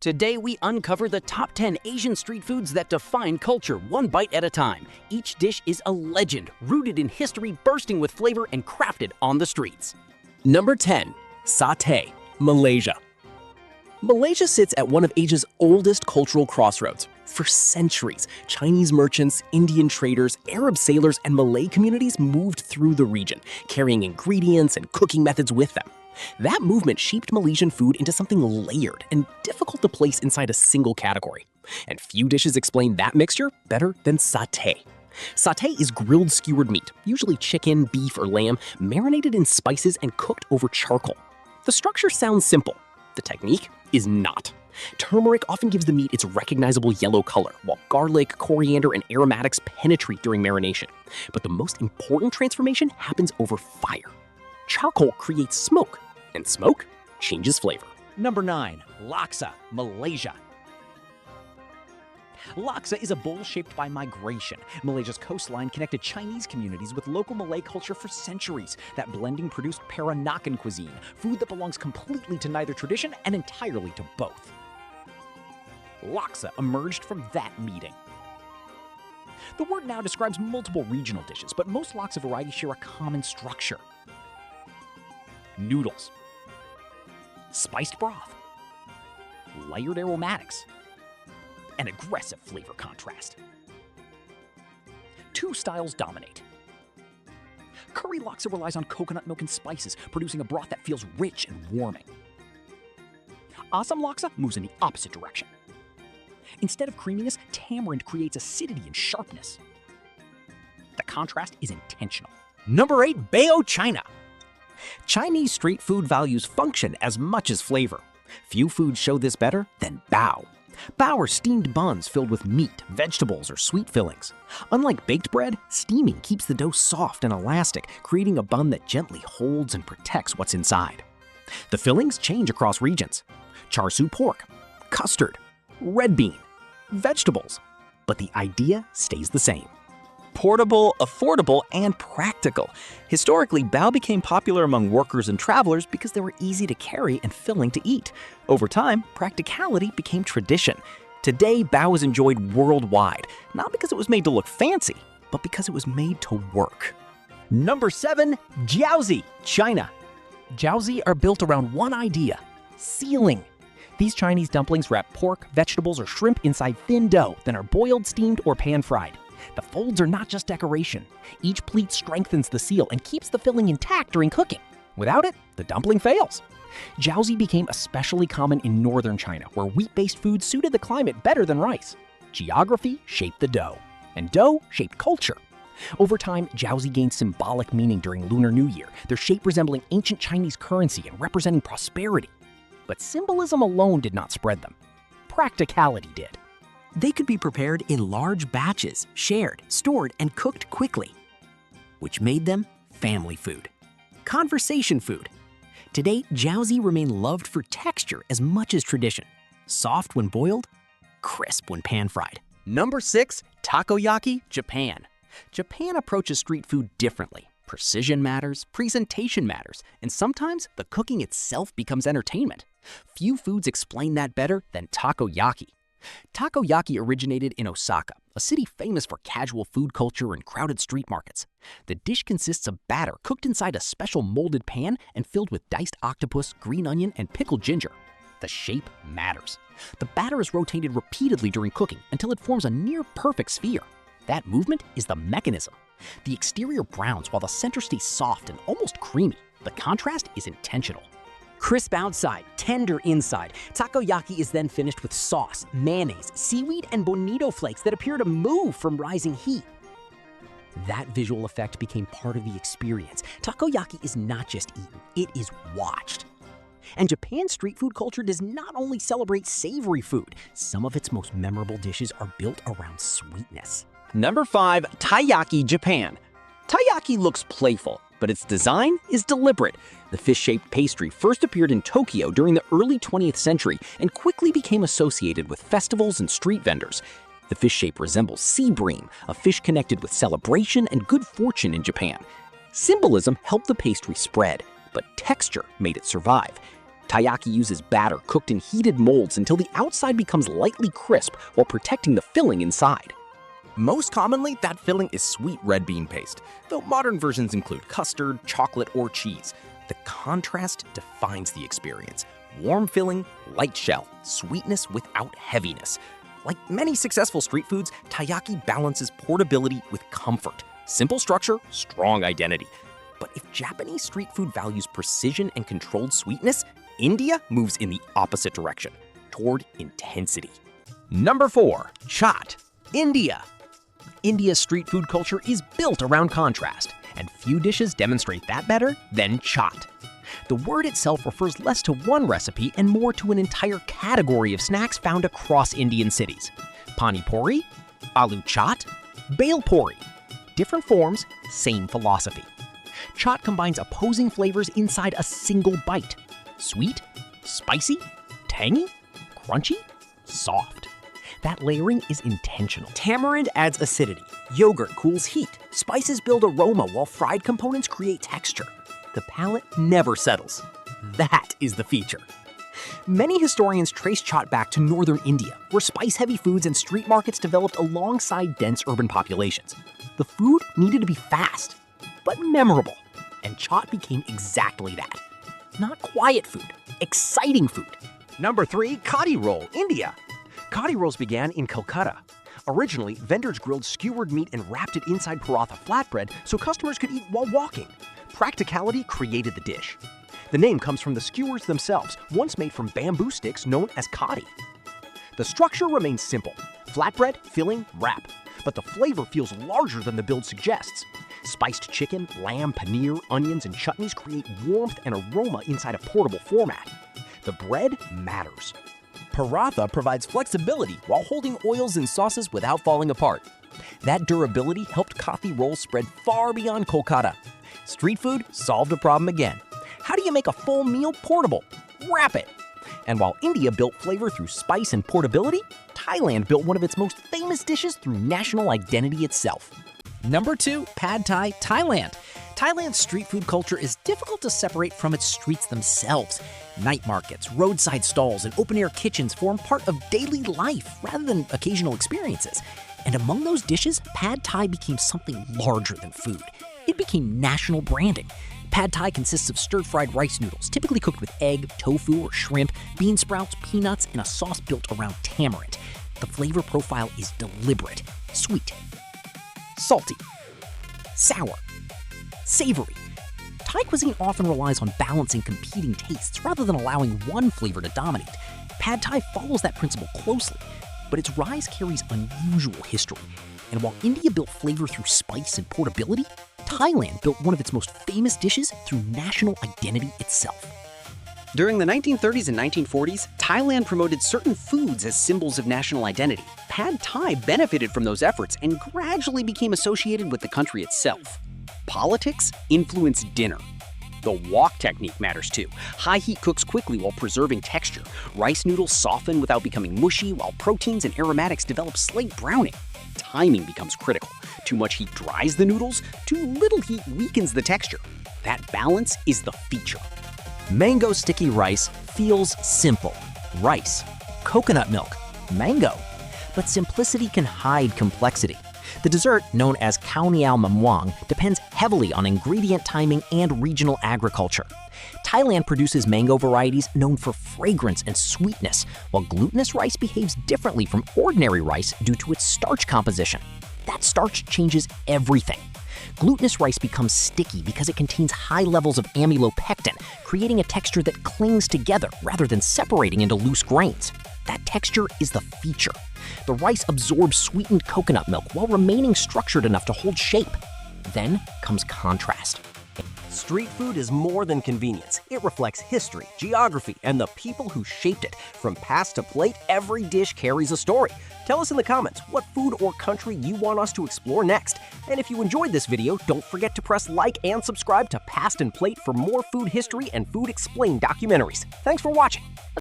Today we uncover the top 10 Asian street foods that define culture, one bite at a time. Each dish is a legend, rooted in history, bursting with flavor, and crafted on the streets. Number 10. Satay, Malaysia. Malaysia sits at one of Asia's oldest cultural crossroads. For centuries, Chinese merchants, Indian traders, Arab sailors, and Malay communities moved through the region, carrying ingredients and cooking methods with them. That movement shaped Malaysian food into something layered and difficult to place inside a single category. And few dishes explain that mixture better than satay. Satay is grilled skewered meat, usually chicken, beef, or lamb, marinated in spices and cooked over charcoal. The structure sounds simple. The technique is not. Turmeric often gives the meat its recognizable yellow color, while garlic, coriander, and aromatics penetrate during marination. But the most important transformation happens over fire. Charcoal creates smoke, and smoke changes flavor. Number 9. Laksa, Malaysia. Laksa is a bowl shaped by migration. Malaysia's coastline connected Chinese communities with local Malay culture for centuries. That blending produced Peranakan cuisine, food that belongs completely to neither tradition and entirely to both. Laksa emerged from that meeting. The word now describes multiple regional dishes, but most laksa varieties share a common structure. Noodles, spiced broth, layered aromatics, and aggressive flavor contrast. Two styles dominate. Curry laksa relies on coconut milk and spices, producing a broth that feels rich and warming. Assam laksa moves in the opposite direction. Instead of creaminess, tamarind creates acidity and sharpness. The contrast is intentional. Number 8. Bao, China. Chinese street food values function as much as flavor. Few foods show this better than bao. Bao are steamed buns filled with meat, vegetables, or sweet fillings. Unlike baked bread, steaming keeps the dough soft and elastic, creating a bun that gently holds and protects what's inside. The fillings change across regions. Char siu pork, custard, red bean, vegetables. But the idea stays the same. Portable, affordable, and practical. Historically, bao became popular among workers and travelers because they were easy to carry and filling to eat. Over time, practicality became tradition. Today, bao is enjoyed worldwide, not because it was made to look fancy, but because it was made to work. Number 7. Jiaozi, China. Jiaozi are built around one idea: sealing. These Chinese dumplings wrap pork, vegetables, or shrimp inside thin dough, then are boiled, steamed, or pan-fried. The folds are not just decoration. Each pleat strengthens the seal and keeps the filling intact during cooking. Without it, the dumpling fails. Jiaozi became especially common in northern China, where wheat-based food suited the climate better than rice. Geography shaped the dough, and dough shaped culture. Over time, jiaozi gained symbolic meaning during Lunar New Year, their shape resembling ancient Chinese currency and representing prosperity. But symbolism alone did not spread them. Practicality did. They could be prepared in large batches, shared, stored, and cooked quickly, which made them family food. Conversation food. Today, jiaozi remain loved for texture as much as tradition. Soft when boiled, crisp when pan-fried. Number 6. Takoyaki, Japan. Japan approaches street food differently. Precision matters, presentation matters, and sometimes the cooking itself becomes entertainment. Few foods explain that better than takoyaki. Takoyaki originated in Osaka, a city famous for casual food culture and crowded street markets. The dish consists of batter cooked inside a special molded pan and filled with diced octopus, green onion, and pickled ginger. The shape matters. The batter is rotated repeatedly during cooking until it forms a near-perfect sphere. That movement is the mechanism. The exterior browns while the center stays soft and almost creamy. The contrast is intentional. Crisp outside, tender inside, takoyaki is then finished with sauce, mayonnaise, seaweed, and bonito flakes that appear to move from rising heat. That visual effect became part of the experience. Takoyaki is not just eaten, it is watched. And Japan's street food culture does not only celebrate savory food, some of its most memorable dishes are built around sweetness. Number 5. Taiyaki, Japan. Taiyaki looks playful, but its design is deliberate. The fish-shaped pastry first appeared in Tokyo during the early 20th century and quickly became associated with festivals and street vendors. The fish shape resembles sea bream, a fish connected with celebration and good fortune in Japan. Symbolism helped the pastry spread, but texture made it survive. Taiyaki uses batter cooked in heated molds until the outside becomes lightly crisp while protecting the filling inside. Most commonly, that filling is sweet red bean paste, though modern versions include custard, chocolate, or cheese. The contrast defines the experience. Warm filling, light shell, sweetness without heaviness. Like many successful street foods, taiyaki balances portability with comfort. Simple structure, strong identity. But if Japanese street food values precision and controlled sweetness, India moves in the opposite direction, toward intensity. Number 4. Chaat, India. India's street food culture is built around contrast, and few dishes demonstrate that better than chaat. The word itself refers less to one recipe and more to an entire category of snacks found across Indian cities. Pani puri, aloo chaat, bhel puri. Different forms, same philosophy. Chaat combines opposing flavors inside a single bite. Sweet, spicy, tangy, crunchy, soft. That layering is intentional. Tamarind adds acidity, yogurt cools heat, spices build aroma while fried components create texture. The palate never settles. That is the feature. Many historians trace chaat back to northern India, where spice-heavy foods and street markets developed alongside dense urban populations. The food needed to be fast, but memorable, and chaat became exactly that. Not quiet food, exciting food. Number 3. Kathi Roll, India. Kathi rolls began in Kolkata. Originally, vendors grilled skewered meat and wrapped it inside paratha flatbread so customers could eat while walking. Practicality created the dish. The name comes from the skewers themselves, once made from bamboo sticks known as kathi. The structure remains simple: flatbread, filling, wrap. But the flavor feels larger than the build suggests. Spiced chicken, lamb, paneer, onions, and chutneys create warmth and aroma inside a portable format. The bread matters. Paratha provides flexibility while holding oils and sauces without falling apart. That durability helped Kathi rolls spread far beyond Kolkata. Street food solved a problem again. How do you make a full meal portable? Wrap it! And while India built flavor through spice and portability, Thailand built one of its most famous dishes through national identity itself. Number 2, Pad Thai, Thailand. Thailand's street food culture is difficult to separate from its streets themselves. Night markets, roadside stalls, and open-air kitchens form part of daily life rather than occasional experiences. And among those dishes, Pad Thai became something larger than food. It became national branding. Pad Thai consists of stir-fried rice noodles, typically cooked with egg, tofu, or shrimp, bean sprouts, peanuts, and a sauce built around tamarind. The flavor profile is deliberate: sweet, salty, sour, savory. Thai cuisine often relies on balancing competing tastes rather than allowing one flavor to dominate. Pad Thai follows that principle closely, but its rise carries unusual history. And while India built flavor through spice and portability, Thailand built one of its most famous dishes through national identity itself. During the 1930s and 1940s, Thailand promoted certain foods as symbols of national identity. Pad Thai benefited from those efforts and gradually became associated with the country itself. Politics influenced dinner. The wok technique matters too. High heat cooks quickly while preserving texture. Rice noodles soften without becoming mushy, while proteins and aromatics develop slight browning. Timing becomes critical. Too much heat dries the noodles, too little heat weakens the texture. That balance is the feature. Mango sticky rice feels simple. Rice, coconut milk, mango. But simplicity can hide complexity. The dessert, known as khao niao mamwang, depends heavily on ingredient timing and regional agriculture. Thailand produces mango varieties known for fragrance and sweetness, while glutinous rice behaves differently from ordinary rice due to its starch composition. That starch changes everything. Glutinous rice becomes sticky because it contains high levels of amylopectin, creating a texture that clings together rather than separating into loose grains. That texture is the feature. The rice absorbs sweetened coconut milk while remaining structured enough to hold shape. Then comes contrast. Street food is more than convenience. It reflects history, geography, and the people who shaped it. From past to plate, every dish carries a story. Tell us in the comments what food or country you want us to explore next. And if you enjoyed this video, don't forget to press like and subscribe to Past and Plate for more food history and food explained documentaries. Thanks for watching.